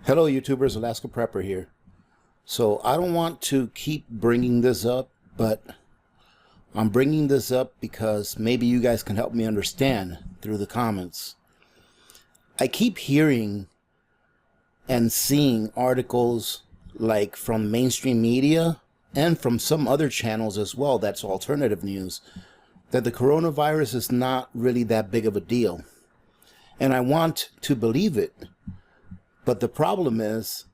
Hello YouTubers, Alaska Prepper here. So I don't want to keep bringing this up, but I'm bringing this up because maybe you guys can help me understand through the comments. I keep hearing and seeing articles like from mainstream media and from some other channels as well, that's alternative news, that the coronavirus is not really that big of a deal. And I want to believe it. But the problem is,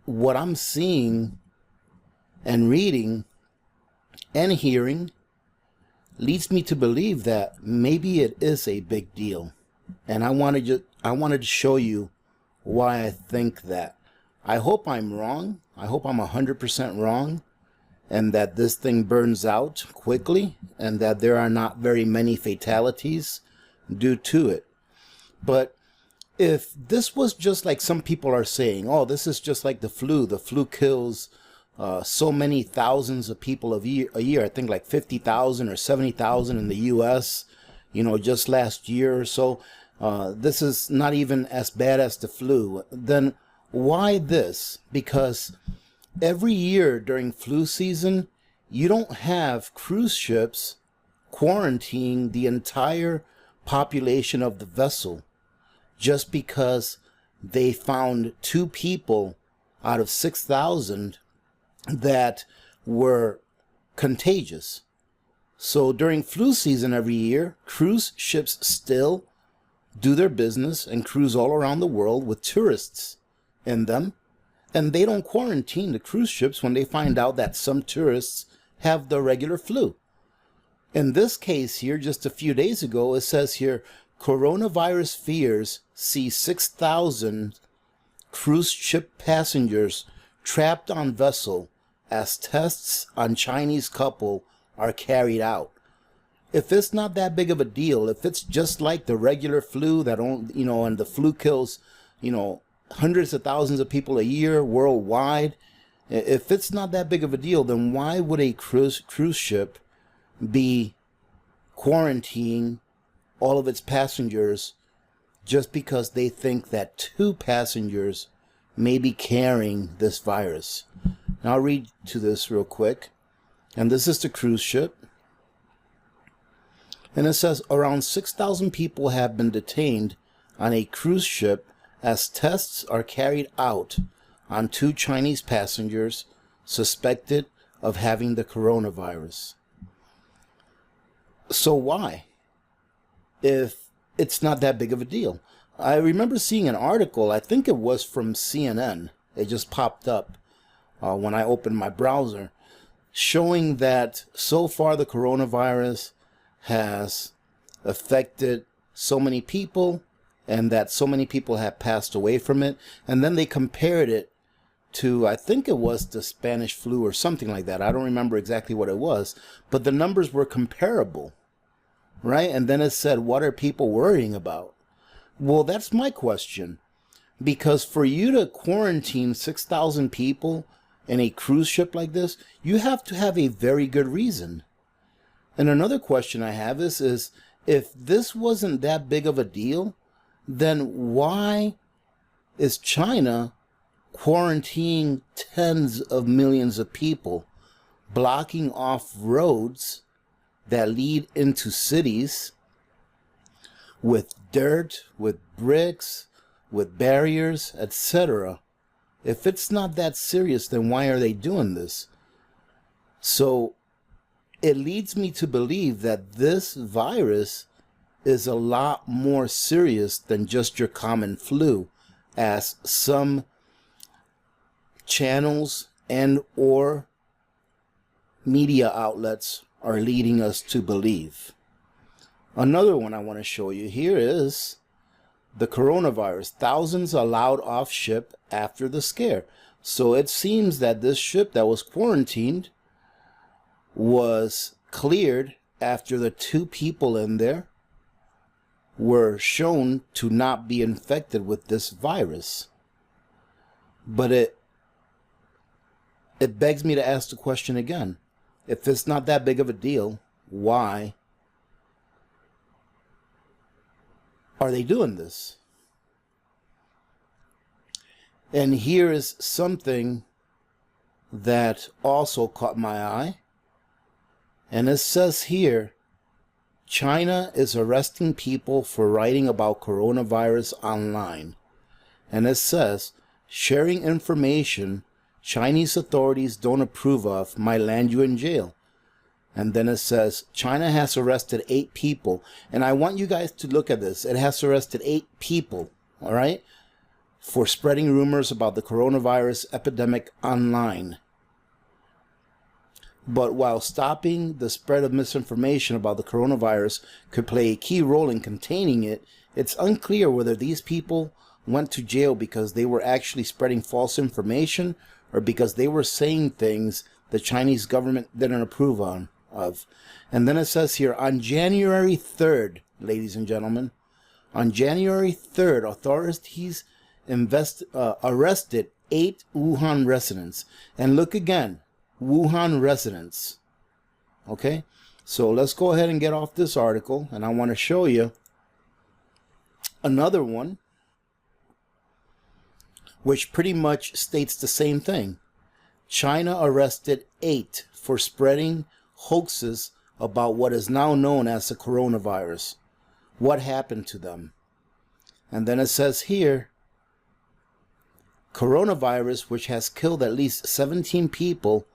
what I'm seeing and reading and hearing leads me to believe that maybe it is a big deal. And I wanted to show you why I think that. I hope I'm wrong. I hope I'm 100% wrong, and that this thing burns out quickly, and that there are not very many fatalities due to it. But if this was just like some people are saying, oh, this is just like the flu kills so many thousands of people a year, I think like 50,000 or 70,000 in the US, just last year or so, this is not even as bad as the flu, then why this? Because every year during flu season, you don't have cruise ships quarantining the entire population of the vessel just because they found 2 people out of 6,000 that were contagious. So during flu season every year, cruise ships still do their business and cruise all around the world with tourists in them. And they don't quarantine the cruise ships when they find out that some tourists have the regular flu. In this case here, just a few days ago, it says here, coronavirus fears see 6,000 cruise ship passengers trapped on vessel as tests on Chinese couple are carried out. If it's not that big of a deal, if it's just like the regular flu that and the flu kills, hundreds of thousands of people a year worldwide, if it's not that big of a deal, then why would a cruise ship be quarantining all of its passengers just because they think that 2 passengers may be carrying this virus? Now I'll read to this real quick. And this is the cruise ship. And it says around 6,000 people have been detained on a cruise ship as tests are carried out on 2 Chinese passengers suspected of having the coronavirus. So why? If it's not that big of a deal. I remember seeing an article, I think it was from CNN, it just popped up when I opened my browser, showing that so far the coronavirus has affected so many people and that so many people have passed away from it. And then they compared it to, I think it was the Spanish flu or something like that. I don't remember exactly what it was, but the numbers were comparable. Right? And then it said, what are people worrying about? Well, that's my question. Because for you to quarantine 6,000 people in a cruise ship like this, you have to have a very good reason. And another question I have is if this wasn't that big of a deal, then why is China quarantining tens of millions of people, blocking off roads that lead into cities with dirt, with bricks, with barriers, etc.? If it's not that serious, then why are they doing this? So it leads me to believe that this virus is a lot more serious than just your common flu, as some channels and or media outlets are leading us to believe. Another one I want to show you here is the coronavirus. Thousands allowed off ship after the scare. So it seems that this ship that was quarantined was cleared after the 2 people in there were shown to not be infected with this virus. But it begs me to ask the question again. If it's not that big of a deal, why are they doing this? And here is something that also caught my eye. And it says here, China is arresting people for writing about coronavirus online. And it says, sharing information Chinese authorities don't approve of might land you in jail. And then it says, China has arrested 8 people. And I want you guys to look at this. It has arrested 8 people, all right, for spreading rumors about the coronavirus epidemic online. But while stopping the spread of misinformation about the coronavirus could play a key role in containing it, it's unclear whether these people went to jail because they were actually spreading false information or because they were saying things the Chinese government didn't approve of. And then it says here, on January 3rd, ladies and gentlemen, on January 3rd, authorities arrested 8 Wuhan residents. And look again, Wuhan residents. Okay, so let's go ahead and get off this article, and I want to show you another one which pretty much states the same thing. China arrested 8 for spreading hoaxes about what is now known as the coronavirus. What happened to them? And then it says here, coronavirus, which has killed at least 17 people.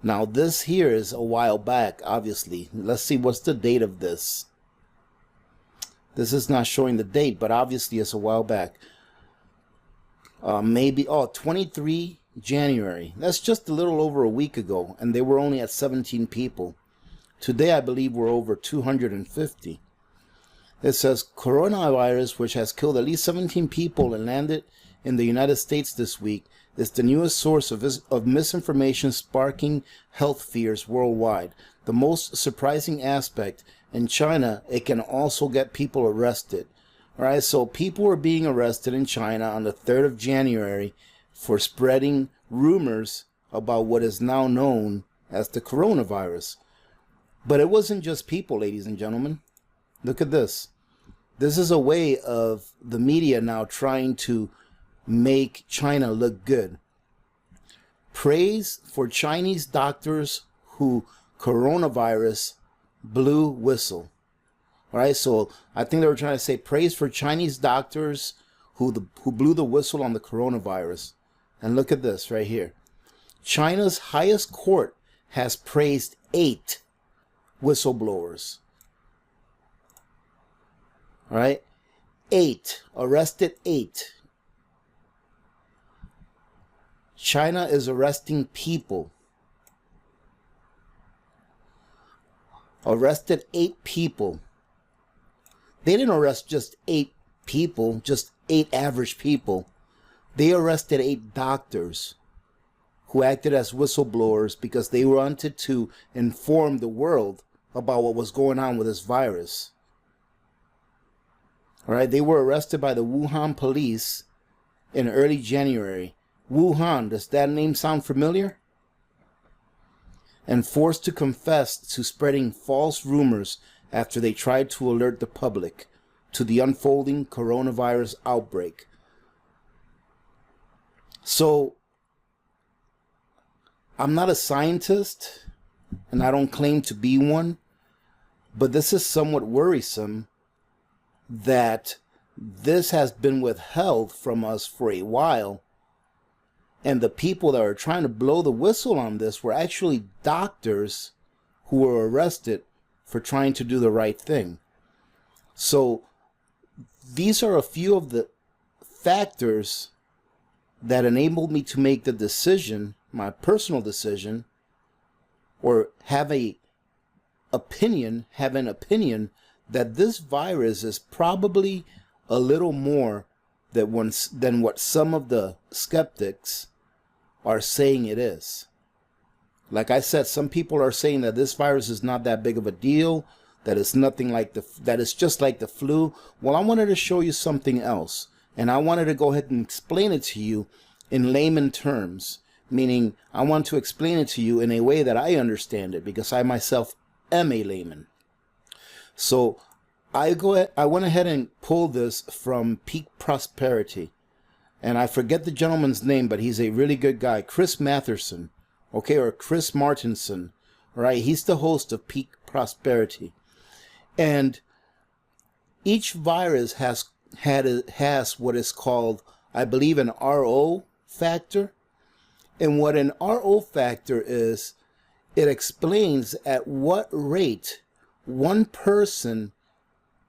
Now this here is a while back, obviously. Let's see, what's the date of this? This is not showing the date, but obviously it's a while back. Maybe 23 January. That's just a little over a week ago, and they were only at 17 people. Today, I believe we're over 250. It says, coronavirus, which has killed at least 17 people and landed in the United States this week, is the newest source of misinformation sparking health fears worldwide. The most surprising aspect, in China, it can also get people arrested. All right, so people were being arrested in China on the 3rd of January for spreading rumors about what is now known as the coronavirus. But it wasn't just people, ladies and gentlemen. Look at this. This is a way of the media now trying to make China look good. Praise for Chinese doctors who coronavirus blew whistle. All right, so I think they were trying to say praise for Chinese doctors who blew the whistle on the coronavirus. And look at this right here. China's highest court has praised 8 whistleblowers. All right, 8, arrested 8. China is arresting people. Arrested 8 people. They didn't arrest just 8 people, just 8 average people. They arrested 8 doctors who acted as whistleblowers because they wanted to inform the world about what was going on with this virus. All right, they were arrested by the Wuhan police in early January. Wuhan, does that name sound familiar? And forced to confess to spreading false rumors after they tried to alert the public to the unfolding coronavirus outbreak. So, I'm not a scientist, and I don't claim to be one, but this is somewhat worrisome that this has been withheld from us for a while, and the people that are trying to blow the whistle on this were actually doctors who were arrested for trying to do the right thing. So these are a few of the factors that enabled me to make the decision, my personal decision, or have an opinion that this virus is probably a little more than what some of the skeptics are saying it is. Like I said, some people are saying that this virus is not that big of a deal, that it's nothing like that it's just like the flu. Well, I wanted to show you something else, and I wanted to go ahead and explain it to you in layman terms, meaning I want to explain it to you in a way that I understand it, because I myself am a layman. So I went ahead and pulled this from Peak Prosperity. and I forget the gentleman's name, but he's a really good guy, Chris Matherson, okay, or Chris Martinson, right? He's the host of Peak Prosperity. And each virus has what is called, I believe, an RO factor. And what an RO factor is, it explains at what rate one person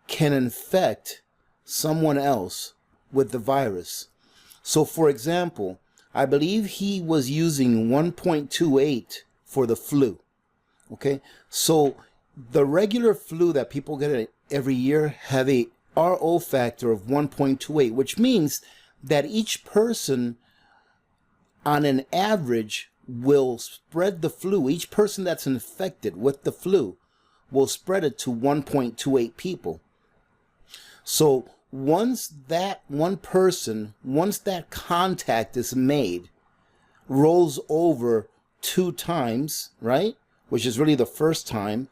can infect someone else with the virus. So for example, I believe he was using 1.28 for the flu. Okay, so the regular flu that people get every year have a RO factor of 1.28, which means that each person on an average will spread the flu. Each person that's infected with the flu will spread it to 1.28 people. So once that one person, once that contact is made, rolls over 2 times, right, which is really the first time,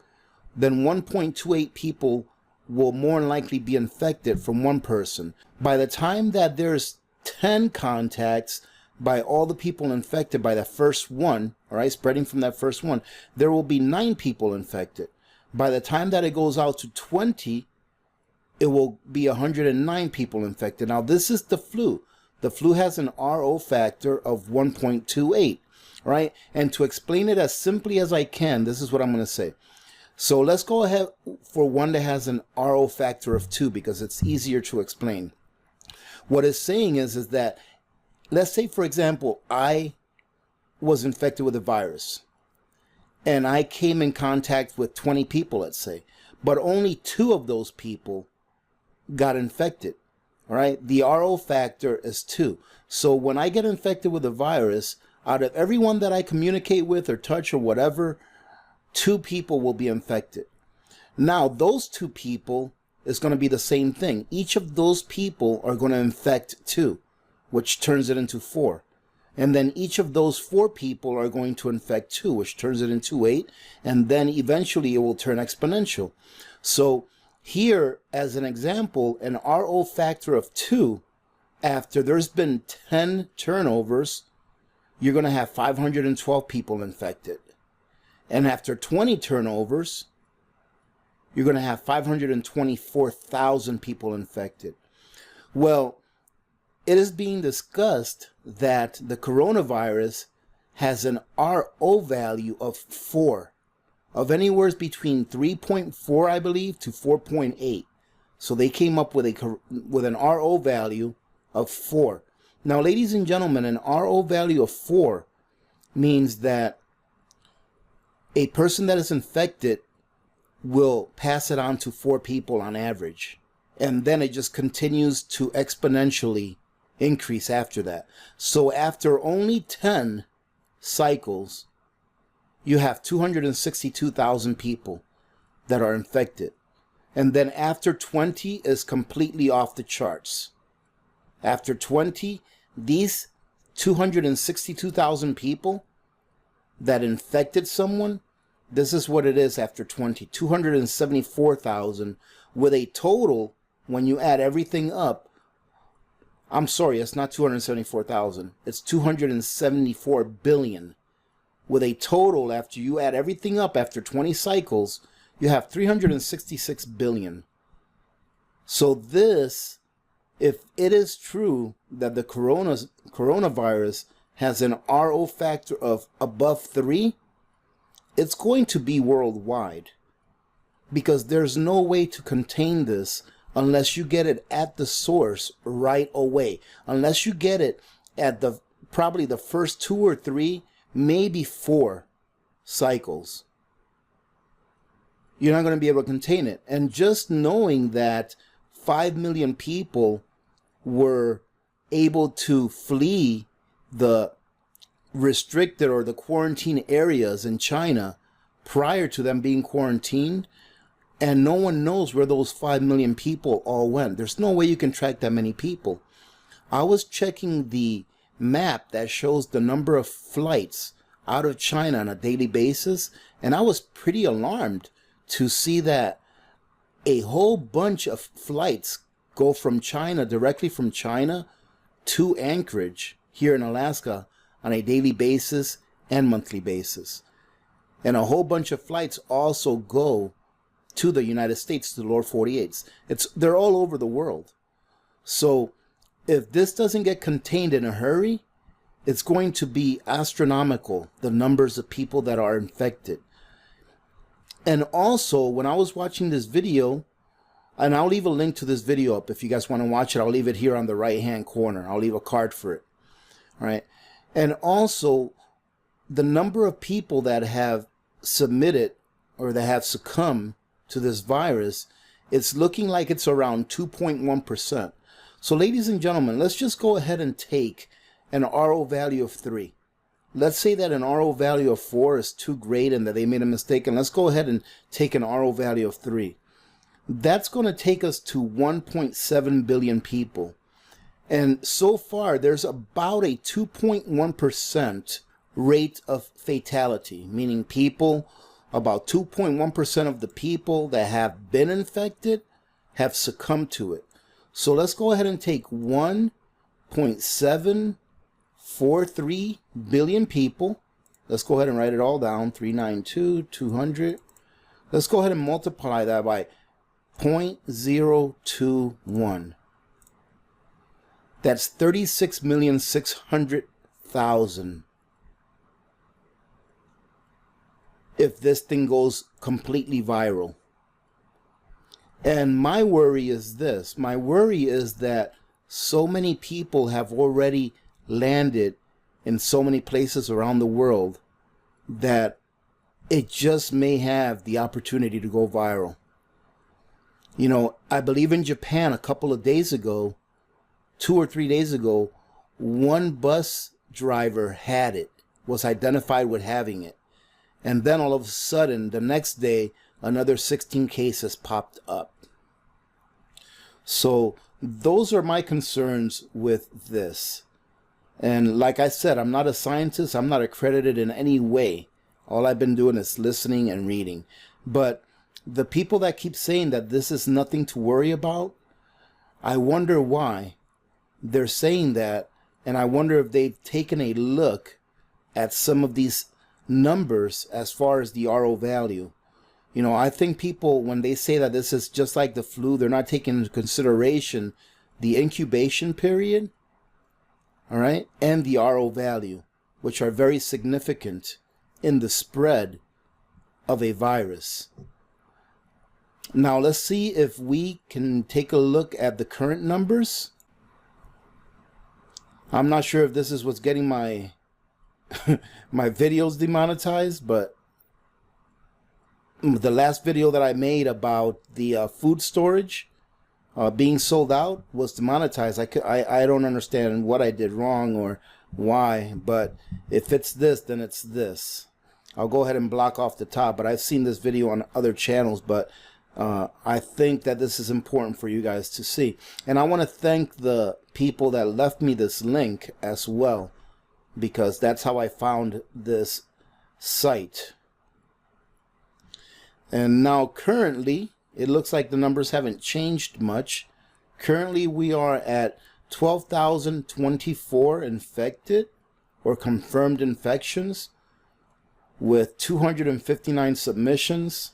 then 1.28 people will more than likely be infected from one person. By the time that there's 10 contacts by all the people infected by the first one, all right, spreading from that first one, there will be 9 people infected. By the time that it goes out to 20, it will be 109 people infected. Now, this is the flu. The flu has an RO factor of 1.28, right? And to explain it as simply as I can, this is what I'm going to say. So let's go ahead for one that has an RO factor of 2 because it's easier to explain. What it's saying is that, let's say, for example, I was infected with a virus and I came in contact with 20 people, let's say, but only 2 of those people got infected. All right, the RO factor is 2. So when I get infected with a virus, out of everyone that I communicate with or touch or whatever, 2 people will be infected. Now, those 2 people is going to be the same thing. Each of those people are going to infect 2, which turns it into 4. And then each of those 4 people are going to infect 2, which turns it into 8. And then eventually it will turn exponential. So here, as an example, an RO factor of 2, after there's been 10 turnovers, you're going to have 512 people infected. And after 20 turnovers, you're going to have 524,000 people infected. Well, it is being discussed that the coronavirus has an RO value of 4, of anywhere between 3.4, I believe, to 4.8. So they came up with an RO value of 4. Now, ladies and gentlemen, an RO value of 4 means that a person that is infected will pass it on to 4 people on average. And then it just continues to exponentially increase after that. So after only 10 cycles, you have 262,000 people that are infected. And then after 20 is completely off the charts. After 20, these 262,000 people that infected someone, this is what it is after 20, 274,000, with a total, when you add everything up, I'm sorry, it's not 274,000, it's 274 billion. With a total, after you add everything up, after 20 cycles, you have 366 billion. So this, if it is true that the coronavirus has an RO factor of above 3, it's going to be worldwide, because there's no way to contain this unless you get it at the source right away. Unless you get it at probably the first 2 or 3, maybe 4 cycles, you're not going to be able to contain it. And just knowing that 5 million people were able to flee the restricted or the quarantine areas in China prior to them being quarantined, and no one knows where those 5 million people all went. There's no way you can track that many people. I was checking the map that shows the number of flights out of China on a daily basis, and I was pretty alarmed to see that a whole bunch of flights go from China, directly from China, to Anchorage here in Alaska on a daily basis and monthly basis. And a whole bunch of flights also go to the United States, to the lower 48s. They're all over the world. So if this doesn't get contained in a hurry, it's going to be astronomical, the numbers of people that are infected. And also, when I was watching this video, and I'll leave a link to this video up if you guys want to watch it. I'll leave it here on the right hand corner. I'll leave a card for it. All right. And also, the number of people that have submitted or that have succumbed to this virus, it's looking like it's around 2.1%. So ladies and gentlemen, let's just go ahead and take an RO value of 3. Let's say that an RO value of 4 is too great and that they made a mistake, and let's go ahead and take an RO value of 3. That's going to take us to 1.7 billion people. And so far, there's about a 2.1% rate of fatality, meaning people, about 2.1% of the people that have been infected have succumbed to it. So let's go ahead and take 1.743 billion people. Let's go ahead and write it all down. 392, 200. Let's go ahead and multiply that by 0.021. That's 36,600,000. If this thing goes completely viral. And my worry is this. My worry is that so many people have already landed in so many places around the world that it just may have the opportunity to go viral. You know, I believe in Japan a couple of days ago, 2 or 3 days ago, one bus driver had it, was identified with having it. And then all of a sudden, the next day, another 16 cases popped up. So those are my concerns with this. And like I said, I'm not a scientist. I'm not accredited in any way. All I've been doing is listening and reading. But the people that keep saying that this is nothing to worry about, I wonder why they're saying that. And I wonder if they've taken a look at some of these numbers as far as the RO value. You know, I think people, when they say that this is just like the flu, they're not taking into consideration the incubation period, all right, and the RO value, which are very significant in the spread of a virus. Now, let's see if we can take a look at the current numbers. I'm not sure if this is what's getting my my videos demonetized, but the last video that I made about the food storage being sold out was demonetized. I don't understand what I did wrong or why, but if it's this, then it's this. I'll go ahead and block off the top, but I've seen this video on other channels, but I think that this is important for you guys to see. And I want to thank the people that left me this link as well, because that's how I found this site. And now currently, it looks like the numbers haven't changed much. Currently, we are at 12,024 infected or confirmed infections with 259 submissions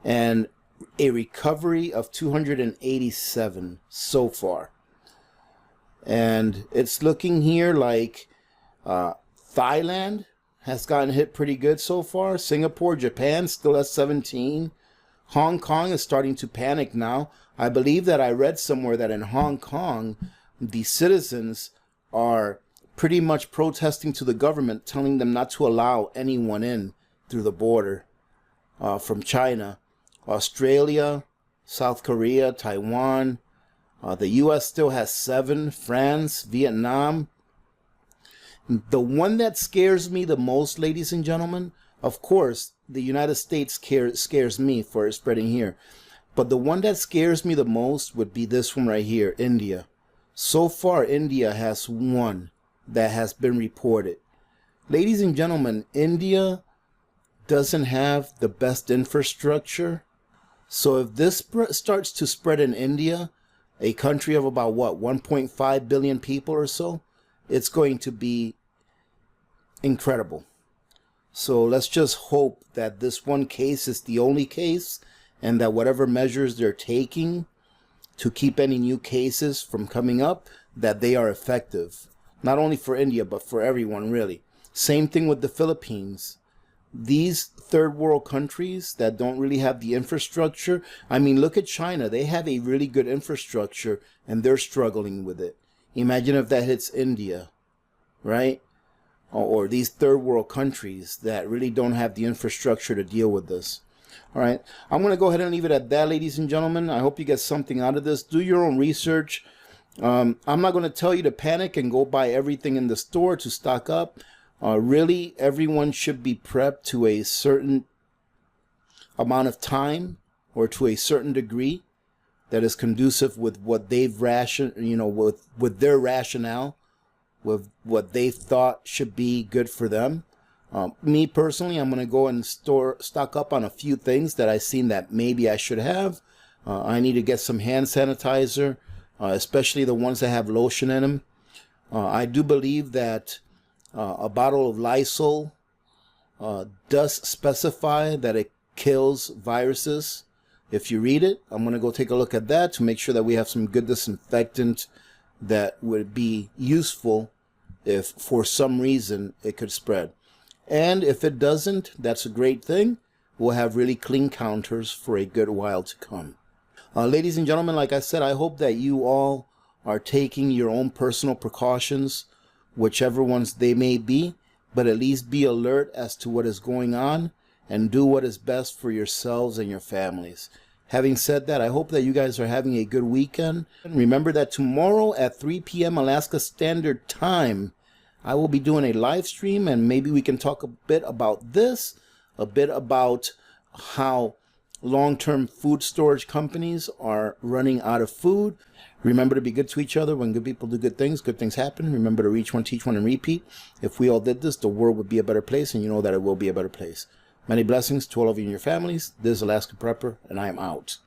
and a recovery of 287 so far. And it's looking here like Thailand has gotten hit pretty good so far. Singapore, Japan still at 17. Hong Kong is starting to panic now. I believe that I read somewhere that in Hong Kong, the citizens are pretty much protesting to the government, telling them not to allow anyone in through the border from China. Australia, South Korea, Taiwan. The U.S. still has 7. France, Vietnam. The one that scares me the most, ladies and gentlemen, of course, the United States scares me for it spreading here. But the one that scares me the most would be this one right here, India. So far, India has 1 that has been reported. Ladies and gentlemen, India doesn't have the best infrastructure. So if this starts to spread in India, a country of about what, 1.5 billion people or so, it's going to be incredible. So let's just hope that this one case is the only case, and that whatever measures they're taking to keep any new cases from coming up, that they are effective. Not only for India, but for everyone, really. Same thing with the Philippines. These third world countries that don't really have the infrastructure. I mean, look at China. They have a really good infrastructure and they're struggling with it. Imagine if that hits India, right? Or these third world countries that really don't have the infrastructure to deal with this. All right. I'm going to go ahead and leave it at that, ladies and gentlemen. I hope you get something out of this. Do your own research. I'm not going to tell you to panic and go buy everything in the store to stock up. Really, everyone should be prepped to a certain amount of time or to a certain degree that is conducive with what they've with their rationale, with what they thought should be good for them. Me personally, I'm going to go and stock up on a few things that I've seen that maybe I should have. I need to get some hand sanitizer, especially the ones that have lotion in them. I do believe that a bottle of Lysol does specify that it kills viruses. If you read it, I'm going to go take a look at that to make sure that we have some good disinfectant that would be useful if for some reason it could spread. And if it doesn't, that's a great thing. We'll have really clean counters for a good while to come. Ladies and gentlemen, like I said, I hope that you all are taking your own personal precautions, whichever ones they may be, but at least be alert as to what is going on and do what is best for yourselves and your families. Having said that, I hope that you guys are having a good weekend. Remember that tomorrow at 3 p.m. Alaska Standard Time, I will be doing a live stream, and maybe we can talk a bit about this, a bit about how long-term food storage companies are running out of food. Remember to be good to each other. When good people do good things happen. Remember to reach one, teach one, and repeat. If we all did this, the world would be a better place, and you know that it will be a better place. Many blessings to all of you and your families. This is Alaska Prepper, and I am out.